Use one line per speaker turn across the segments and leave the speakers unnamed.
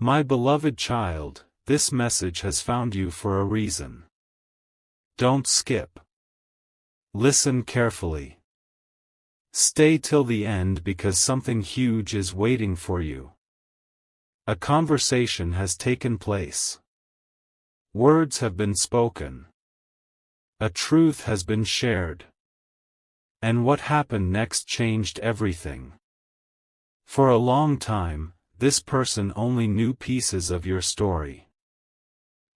My beloved child, this message has found you for a reason. Don't skip. Listen carefully. Stay till the end because something huge is waiting for you. A conversation has taken place. Words have been spoken. A truth has been shared. And what happened next changed everything. For a long time, this person only knew pieces of your story.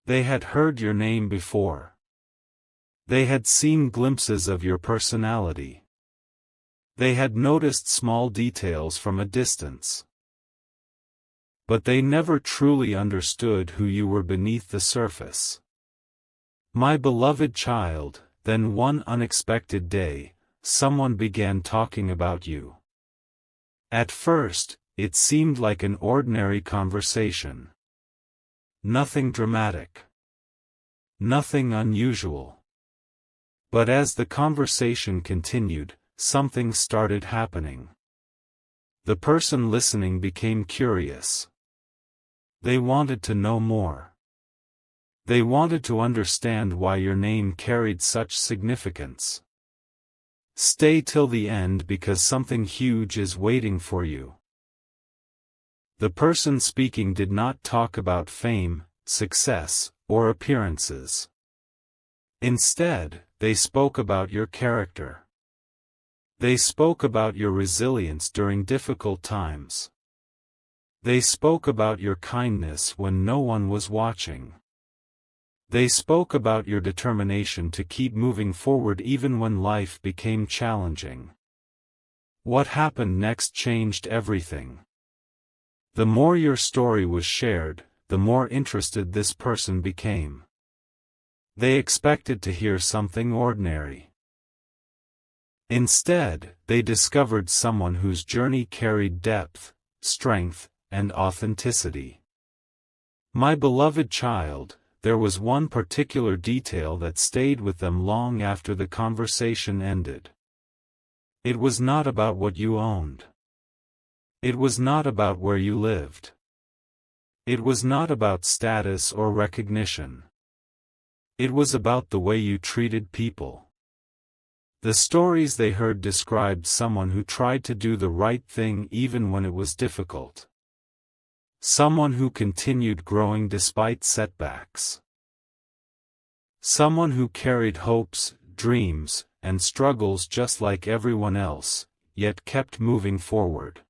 They had heard your name before. They had seen glimpses of your personality. They had noticed small details from a distance. But they never truly understood who you were beneath the surface. My beloved child, then one unexpected day, someone began talking about you. At first, it seemed like an ordinary conversation. Nothing dramatic. Nothing unusual. But as the conversation continued, something started happening. The person listening became curious. They wanted to know more. They wanted to understand why your name carried such significance. Stay till the end because something huge is waiting for you. The person speaking did not talk about fame, success, or appearances. Instead, they spoke about your character. They spoke about your resilience during difficult times. They spoke about your kindness when no one was watching. They spoke about your determination to keep moving forward even when life became challenging. What happened next changed everything. The more your story was shared, the more interested this person became. They expected to hear something ordinary. Instead, they discovered someone whose journey carried depth, strength, and authenticity. My beloved child, there was one particular detail that stayed with them long after the conversation ended. It was not about what you owned. It was not about where you lived. It was not about status or recognition. It was about the way you treated people. The stories they heard described someone who tried to do the right thing even when it was difficult. Someone who continued growing despite setbacks. Someone who carried hopes, dreams, and struggles just like everyone else, yet kept moving forward.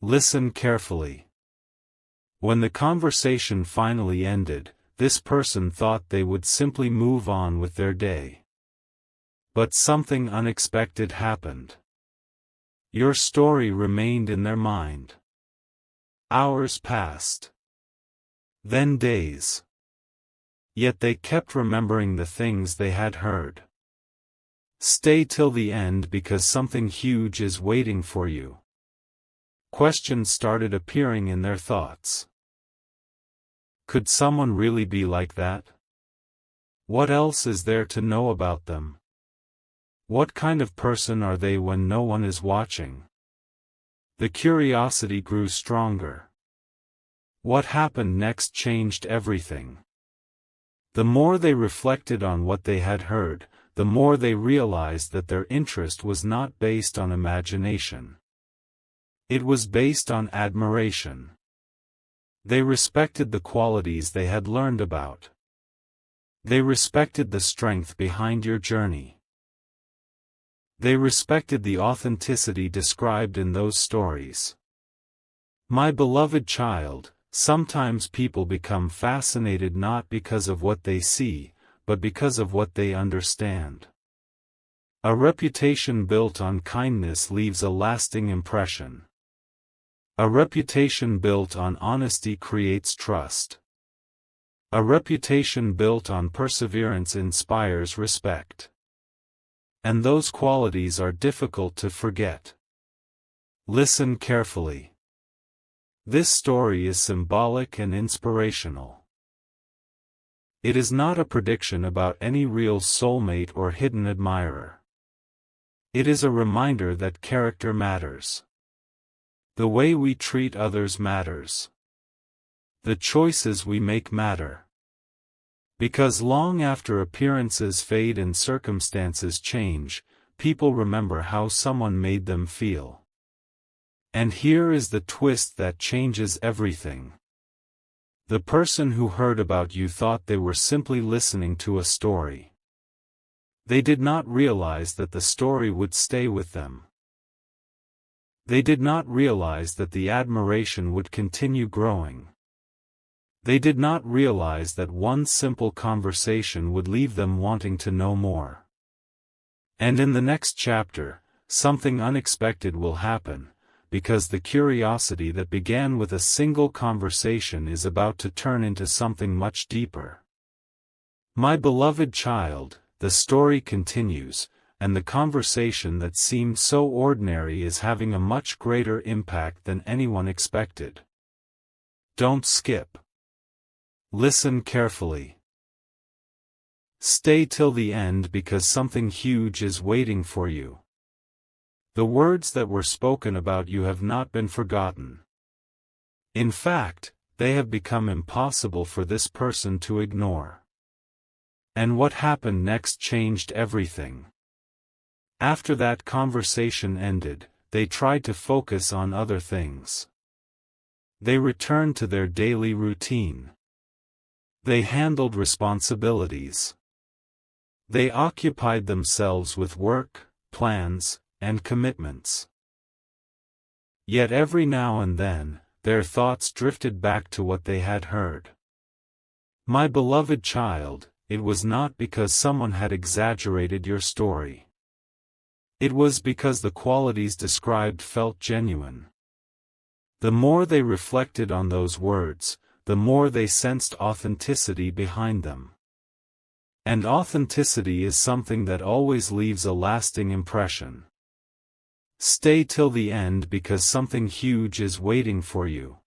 Listen carefully. When the conversation finally ended, this person thought they would simply move on with their day. But something unexpected happened. Your story remained in their mind. Hours passed. Then days. Yet they kept remembering the things they had heard. Stay till the end because something huge is waiting for you. Questions started appearing in their thoughts. Could someone really be like that? What else is there to know about them? What kind of person are they when no one is watching? The curiosity grew stronger. What happened next changed everything. The more they reflected on what they had heard, the more they realized that their interest was not based on imagination. It was based on admiration. They respected the qualities they had learned about. They respected the strength behind your journey. They respected the authenticity described in those stories. My beloved child, sometimes people become fascinated not because of what they see, but because of what they understand. A reputation built on kindness leaves a lasting impression. A reputation built on honesty creates trust. A reputation built on perseverance inspires respect. And those qualities are difficult to forget. Listen carefully. This story is symbolic and inspirational. It is not a prediction about any real soulmate or hidden admirer. It is a reminder that character matters. The way we treat others matters. The choices we make matter. Because long after appearances fade and circumstances change, people remember how someone made them feel. And here is the twist that changes everything. The person who heard about you thought they were simply listening to a story. They did not realize that the story would stay with them. They did not realize that the admiration would continue growing. They did not realize that one simple conversation would leave them wanting to know more. And in the next chapter, something unexpected will happen, because the curiosity that began with a single conversation is about to turn into something much deeper. My beloved child, the story continues, and the conversation that seemed so ordinary is having a much greater impact than anyone expected. Don't skip. Listen carefully. Stay till the end because something huge is waiting for you. The words that were spoken about you have not been forgotten. In fact, they have become impossible for this person to ignore. And what happened next changed everything. After that conversation ended, they tried to focus on other things. They returned to their daily routine. They handled responsibilities. They occupied themselves with work, plans, and commitments. Yet every now and then, their thoughts drifted back to what they had heard. My beloved child, it was not because someone had exaggerated your story. It was because the qualities described felt genuine. The more they reflected on those words, the more they sensed authenticity behind them. And authenticity is something that always leaves a lasting impression. Stay till the end because something huge is waiting for you.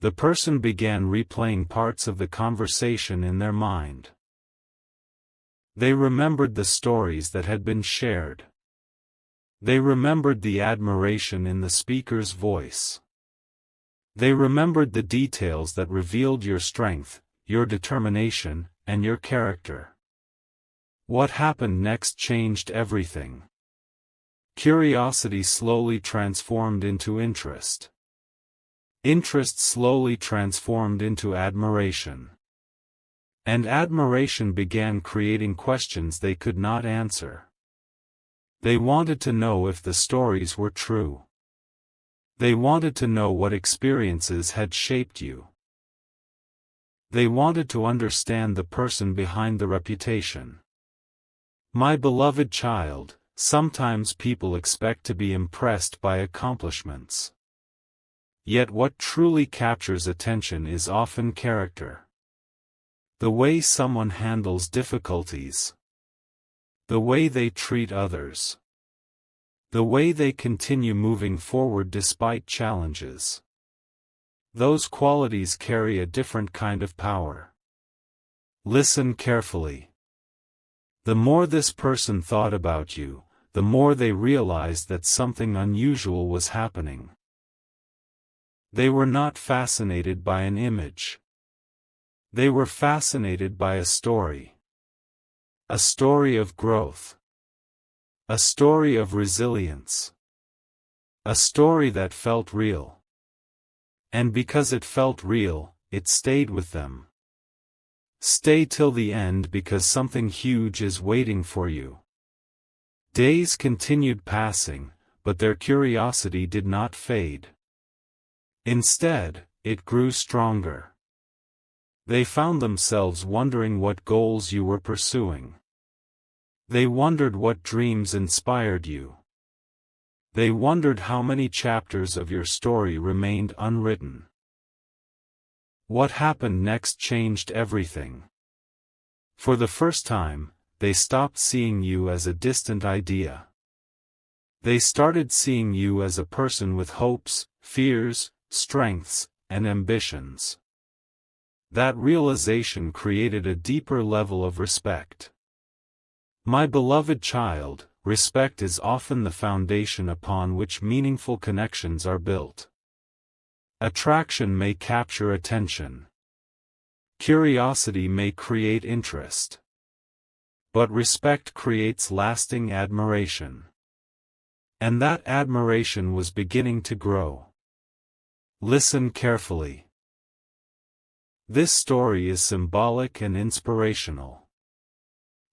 The person began replaying parts of the conversation in their mind. They remembered the stories that had been shared. They remembered the admiration in the speaker's voice. They remembered the details that revealed your strength, your determination, and your character. What happened next changed everything. Curiosity slowly transformed into interest. Interest slowly transformed into admiration. And admiration began creating questions they could not answer. They wanted to know if the stories were true. They wanted to know what experiences had shaped you. They wanted to understand the person behind the reputation. My beloved child, sometimes people expect to be impressed by accomplishments. Yet what truly captures attention is often character. The way someone handles difficulties. The way they treat others. The way they continue moving forward despite challenges. Those qualities carry a different kind of power. Listen carefully. The more this person thought about you, the more they realized that something unusual was happening. They were not fascinated by an image. They were fascinated by a story. A story of growth. A story of resilience. A story that felt real. And because it felt real, it stayed with them. Stay till the end because something huge is waiting for you. Days continued passing, but their curiosity did not fade. Instead, it grew stronger. They found themselves wondering what goals you were pursuing. They wondered what dreams inspired you. They wondered how many chapters of your story remained unwritten. What happened next changed everything. For the first time, they stopped seeing you as a distant idea. They started seeing you as a person with hopes, fears, strengths, and ambitions. That realization created a deeper level of respect. My beloved child, respect is often the foundation upon which meaningful connections are built. Attraction may capture attention. Curiosity may create interest. But respect creates lasting admiration. And that admiration was beginning to grow. Listen carefully. This story is symbolic and inspirational.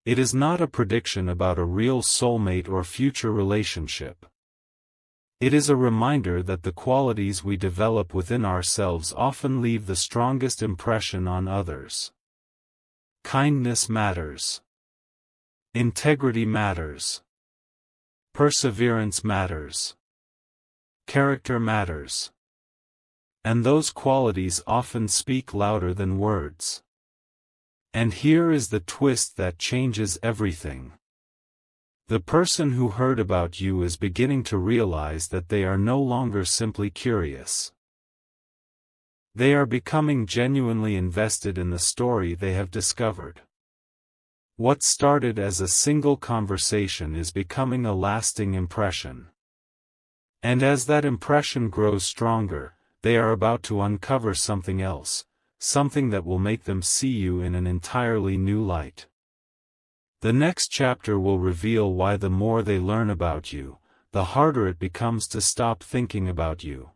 It is not a prediction about a real soulmate or future relationship. It is a reminder that the qualities we develop within ourselves often leave the strongest impression on others. Kindness matters. Integrity matters. Perseverance matters. Character matters. And those qualities often speak louder than words. And here is the twist that changes everything. The person who heard about you is beginning to realize that they are no longer simply curious. They are becoming genuinely invested in the story they have discovered. What started as a single conversation is becoming a lasting impression. And as that impression grows stronger, they are about to uncover something else, something that will make them see you in an entirely new light. The next chapter will reveal why the more they learn about you, the harder it becomes to stop thinking about you.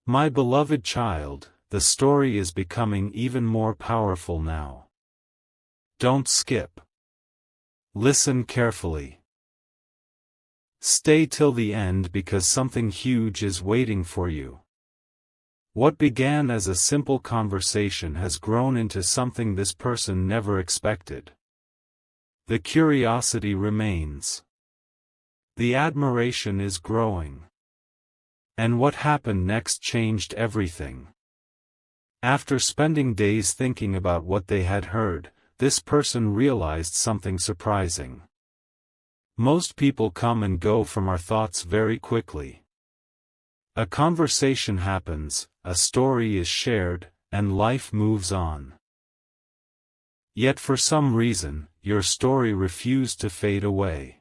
My beloved child, the story is becoming even more powerful now. Don't skip. Listen carefully. Stay till the end because something huge is waiting for you. What began as a simple conversation has grown into something this person never expected. The curiosity remains. The admiration is growing. And what happened next changed everything. After spending days thinking about what they had heard, this person realized something surprising. Most people come and go from our thoughts very quickly. A conversation happens, a story is shared, and life moves on. Yet for some reason, your story refused to fade away.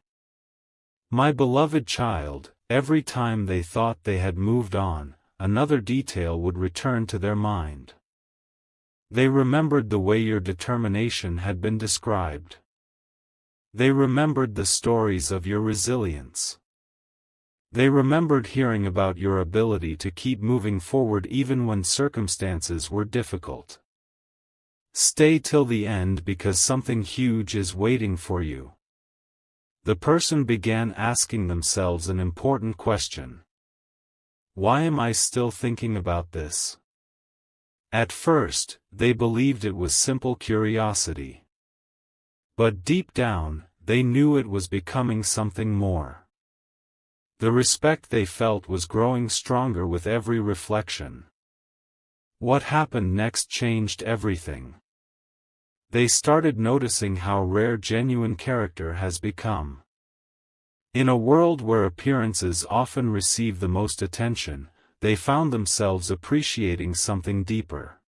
My beloved child, every time they thought they had moved on, another detail would return to their mind. They remembered the way your determination had been described. They remembered the stories of your resilience. They remembered hearing about your ability to keep moving forward even when circumstances were difficult. Stay till the end because something huge is waiting for you. The person began asking themselves an important question. Why am I still thinking about this? At first, they believed it was simple curiosity. But deep down, they knew it was becoming something more. The respect they felt was growing stronger with every reflection. What happened next changed everything. They started noticing how rare genuine character has become. In a world where appearances often receive the most attention, they found themselves appreciating something deeper.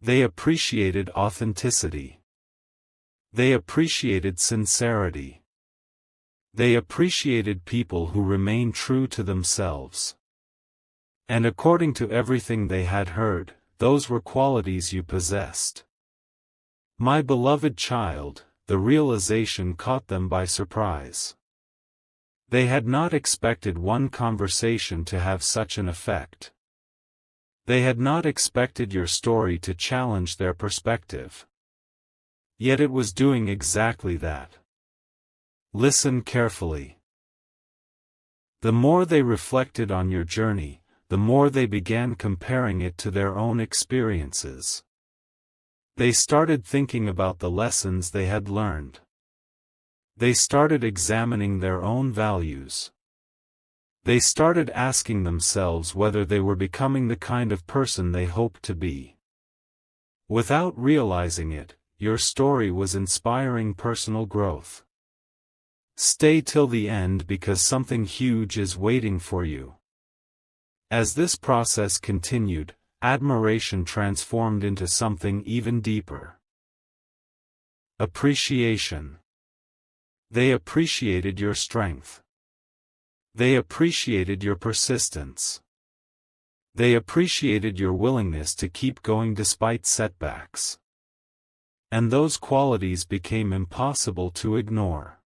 They appreciated authenticity. They appreciated sincerity. They appreciated people who remain true to themselves. And according to everything they had heard, those were qualities you possessed. My beloved child, the realization caught them by surprise. They had not expected one conversation to have such an effect. They had not expected your story to challenge their perspective. Yet it was doing exactly that. Listen carefully. The more they reflected on your journey, the more they began comparing it to their own experiences. They started thinking about the lessons they had learned. They started examining their own values. They started asking themselves whether they were becoming the kind of person they hoped to be. Without realizing it, your story was inspiring personal growth. Stay till the end because something huge is waiting for you. As this process continued, admiration transformed into something even deeper. Appreciation. They appreciated your strength. They appreciated your persistence. They appreciated your willingness to keep going despite setbacks. And those qualities became impossible to ignore.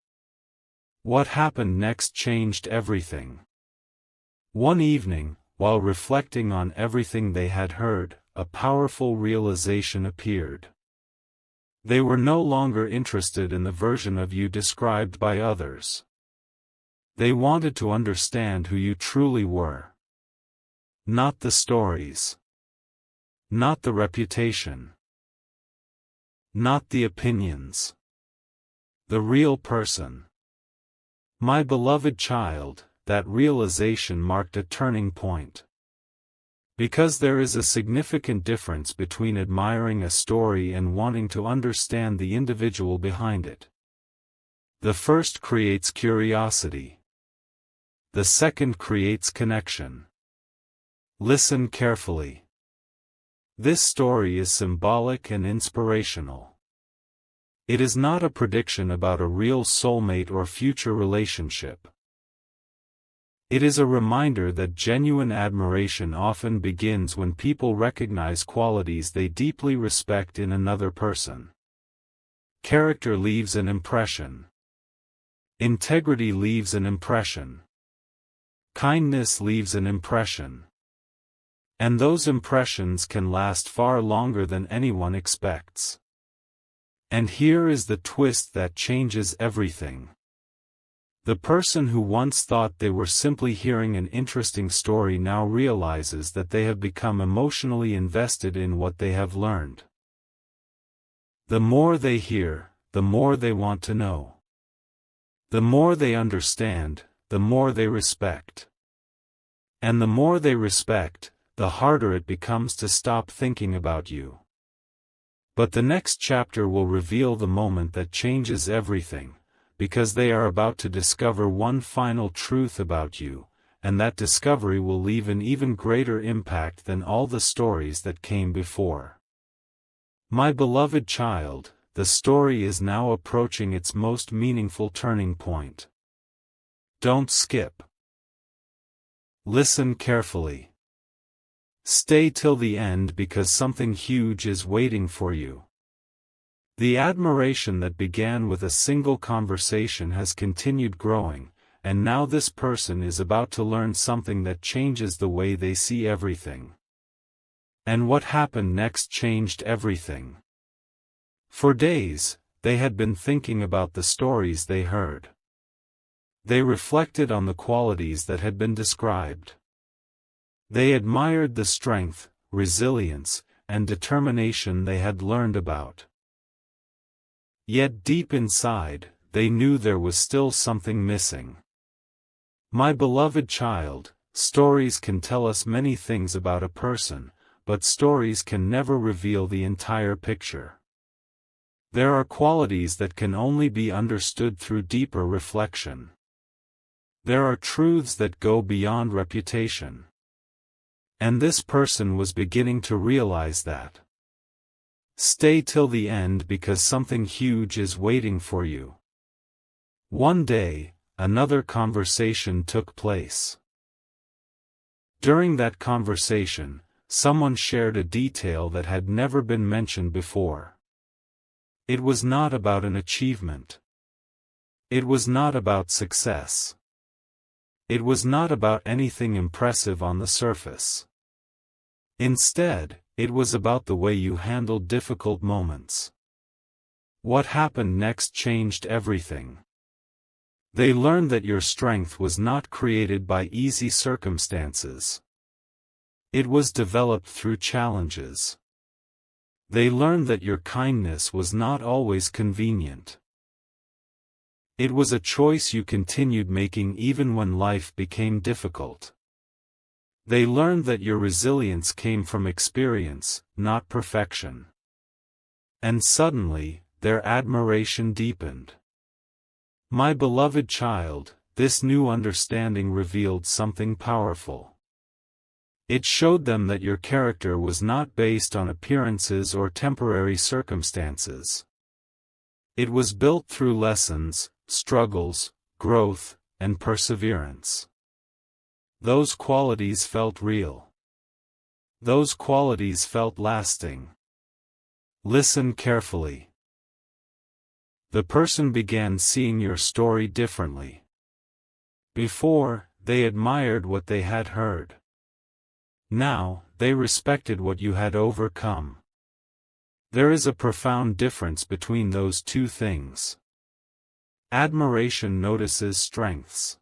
What happened next changed everything. One evening, while reflecting on everything they had heard, a powerful realization appeared. They were no longer interested in the version of you described by others. They wanted to understand who you truly were. Not the stories. Not the reputation. Not the opinions. The real person. My beloved child, that realization marked a turning point. Because there is a significant difference between admiring a story and wanting to understand the individual behind it. The first creates curiosity. The second creates connection. Listen carefully. This story is symbolic and inspirational. It is not a prediction about a real soulmate or future relationship. It is a reminder that genuine admiration often begins when people recognize qualities they deeply respect in another person. Character leaves an impression. Integrity leaves an impression. Kindness leaves an impression. And those impressions can last far longer than anyone expects. And here is the twist that changes everything. The person who once thought they were simply hearing an interesting story now realizes that they have become emotionally invested in what they have learned. The more they hear, the more they want to know. The more they understand, the more they respect. And the more they respect, the harder it becomes to stop thinking about you. But the next chapter will reveal the moment that changes everything, because they are about to discover one final truth about you, and that discovery will leave an even greater impact than all the stories that came before. My beloved child, the story is now approaching its most meaningful turning point. Don't skip. Listen carefully. Stay till the end because something huge is waiting for you. The admiration that began with a single conversation has continued growing, and now this person is about to learn something that changes the way they see everything. And what happened next changed everything. For days, they had been thinking about the stories they heard. They reflected on the qualities that had been described. They admired the strength, resilience, and determination they had learned about. Yet deep inside, they knew there was still something missing. My beloved child, stories can tell us many things about a person, but stories can never reveal the entire picture. There are qualities that can only be understood through deeper reflection. There are truths that go beyond reputation. And this person was beginning to realize that. Stay till the end because something huge is waiting for you. One day, another conversation took place. During that conversation, someone shared a detail that had never been mentioned before. It was not about an achievement. It was not about success. It was not about anything impressive on the surface. Instead, it was about the way you handled difficult moments. What happened next changed everything. They learned that your strength was not created by easy circumstances. It was developed through challenges. They learned that your kindness was not always convenient. It was a choice you continued making even when life became difficult. They learned that your resilience came from experience, not perfection. And suddenly, their admiration deepened. My beloved child, this new understanding revealed something powerful. It showed them that your character was not based on appearances or temporary circumstances. It was built through lessons, struggles, growth, and perseverance. Those qualities felt real. Those qualities felt lasting. Listen carefully. The person began seeing your story differently. Before, they admired what they had heard. Now, they respected what you had overcome. There is a profound difference between those two things. Admiration notices strengths.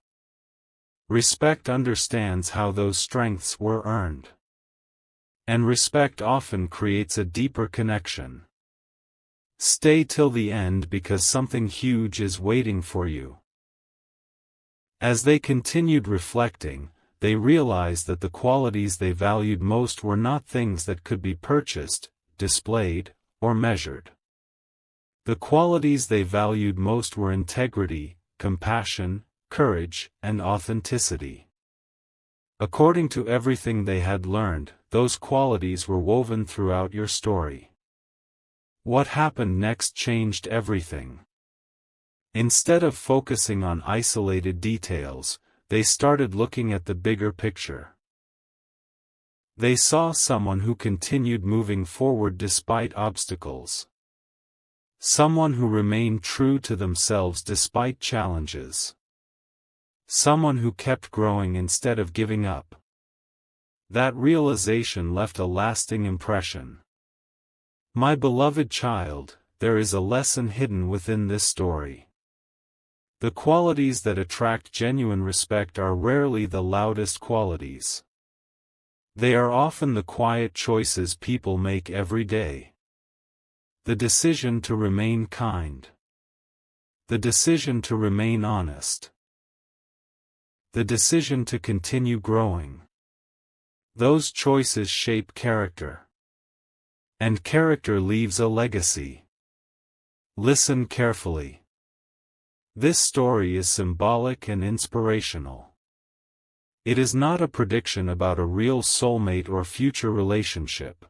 Respect understands how those strengths were earned. And respect often creates a deeper connection. Stay till the end because something huge is waiting for you. As they continued reflecting, they realized that the qualities they valued most were not things that could be purchased, displayed, or measured. The qualities they valued most were integrity, compassion, courage, and authenticity. According to everything they had learned, those qualities were woven throughout your story. What happened next changed everything. Instead of focusing on isolated details, they started looking at the bigger picture. They saw someone who continued moving forward despite obstacles. Someone who remained true to themselves despite challenges. Someone who kept growing instead of giving up. That realization left a lasting impression. My beloved child, there is a lesson hidden within this story. The qualities that attract genuine respect are rarely the loudest qualities. They are often the quiet choices people make every day. The decision to remain kind. The decision to remain honest. The decision to continue growing. Those choices shape character. And character leaves a legacy. Listen carefully. This story is symbolic and inspirational. It is not a prediction about a real soulmate or future relationship.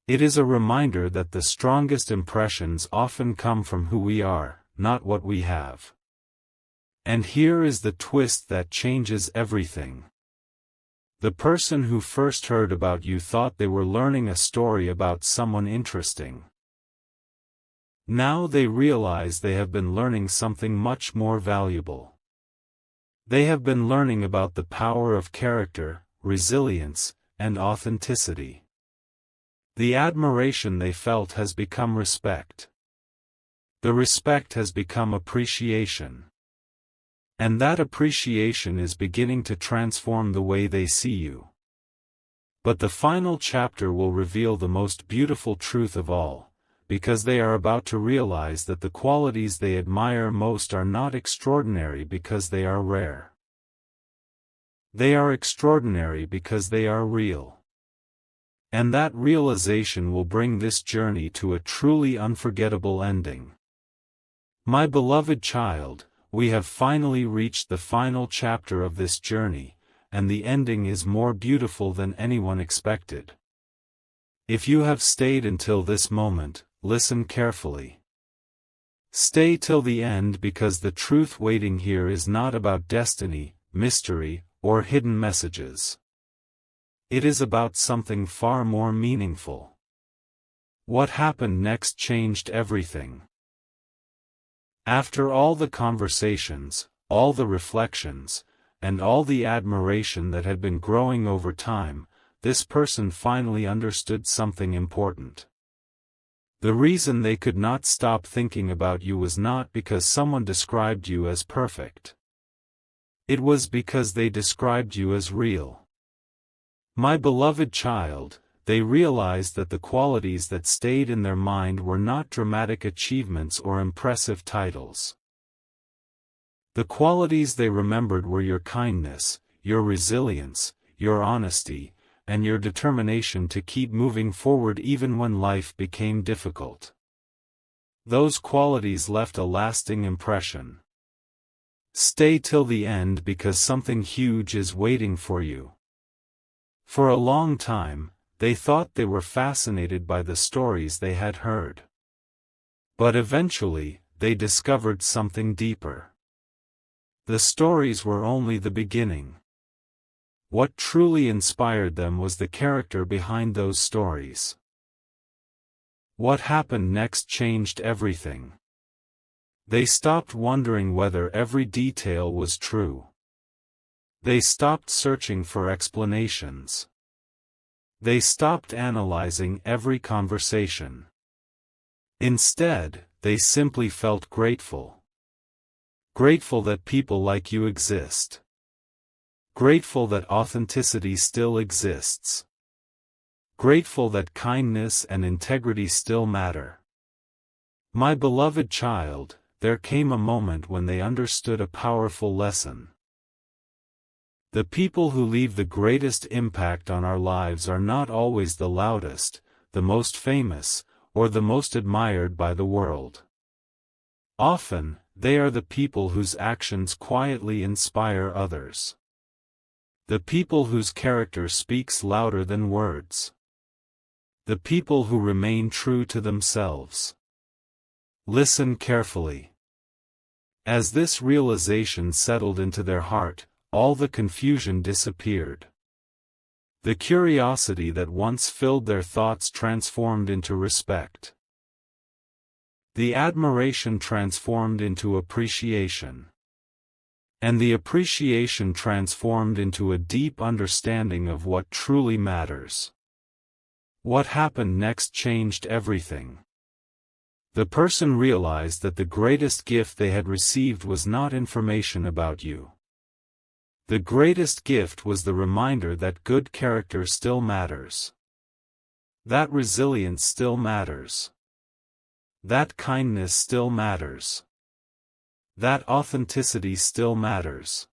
It is a reminder that the strongest impressions often come from who we are, not what we have. And here is the twist that changes everything. The person who first heard about you thought they were learning a story about someone interesting. Now they realize they have been learning something much more valuable. They have been learning about the power of character, resilience, and authenticity. The admiration they felt has become respect. The respect has become appreciation. And that appreciation is beginning to transform the way they see you. But the final chapter will reveal the most beautiful truth of all, because they are about to realize that the qualities they admire most are not extraordinary because they are rare. They are extraordinary because they are real. And that realization will bring this journey to a truly unforgettable ending. My beloved child, we have finally reached the final chapter of this journey, and the ending is more beautiful than anyone expected. If you have stayed until this moment, listen carefully. Stay till the end because the truth waiting here is not about destiny, mystery, or hidden messages. It is about something far more meaningful. What happened next changed everything. After all the conversations, all the reflections, and all the admiration that had been growing over time, this person finally understood something important. The reason they could not stop thinking about you was not because someone described you as perfect. It was because they described you as real. My beloved child, they realized that the qualities that stayed in their mind were not dramatic achievements or impressive titles. The qualities they remembered were your kindness, your resilience, your honesty, and your determination to keep moving forward even when life became difficult. Those qualities left a lasting impression. Stay till the end because something huge is waiting for you. For a long time, they thought they were fascinated by the stories they had heard. But eventually, they discovered something deeper. The stories were only the beginning. What truly inspired them was the character behind those stories. What happened next changed everything. They stopped wondering whether every detail was true. They stopped searching for explanations. They stopped analyzing every conversation. Instead, they simply felt grateful. Grateful that people like you exist. Grateful that authenticity still exists. Grateful that kindness and integrity still matter. My beloved child, there came a moment when they understood a powerful lesson. The people who leave the greatest impact on our lives are not always the loudest, the most famous, or the most admired by the world. Often, they are the people whose actions quietly inspire others. The people whose character speaks louder than words. The people who remain true to themselves. Listen carefully. As this realization settled into their heart, all the confusion disappeared. The curiosity that once filled their thoughts transformed into respect. The admiration transformed into appreciation. And the appreciation transformed into a deep understanding of what truly matters. What happened next changed everything. The person realized that the greatest gift they had received was not information about you. The greatest gift was the reminder that good character still matters. That resilience still matters. That kindness still matters. That authenticity still matters.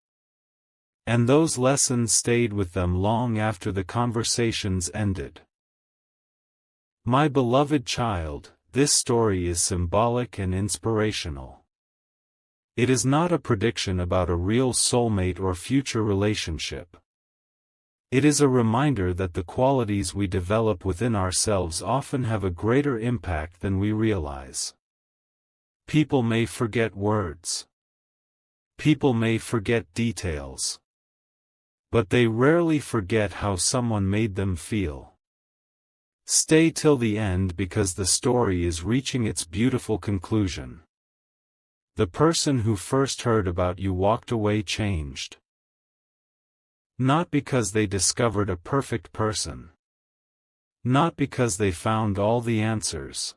And those lessons stayed with them long after the conversations ended. My beloved child, this story is symbolic and inspirational. It is not a prediction about a real soulmate or future relationship. It is a reminder that the qualities we develop within ourselves often have a greater impact than we realize. People may forget words. People may forget details. But they rarely forget how someone made them feel. Stay till the end because the story is reaching its beautiful conclusion. The person who first heard about you walked away changed. Not because they discovered a perfect person. Not because they found all the answers.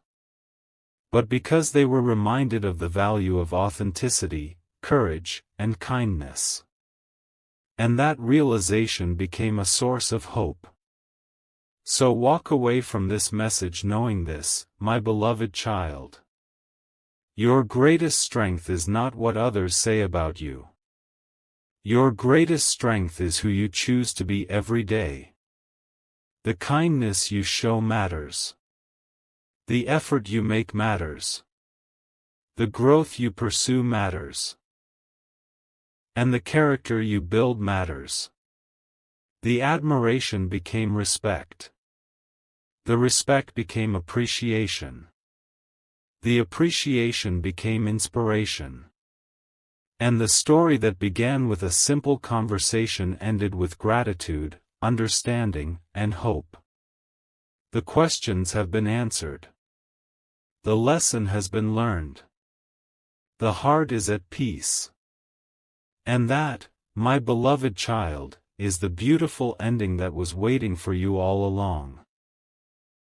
But because they were reminded of the value of authenticity, courage, and kindness. And that realization became a source of hope. So walk away from this message knowing this, my beloved child. Your greatest strength is not what others say about you. Your greatest strength is who you choose to be every day. The kindness you show matters. The effort you make matters. The growth you pursue matters. And the character you build matters. The admiration became respect. The respect became appreciation. The appreciation became inspiration. And the story that began with a simple conversation ended with gratitude, understanding, and hope. The questions have been answered. The lesson has been learned. The heart is at peace. And that, my beloved child, is the beautiful ending that was waiting for you all along.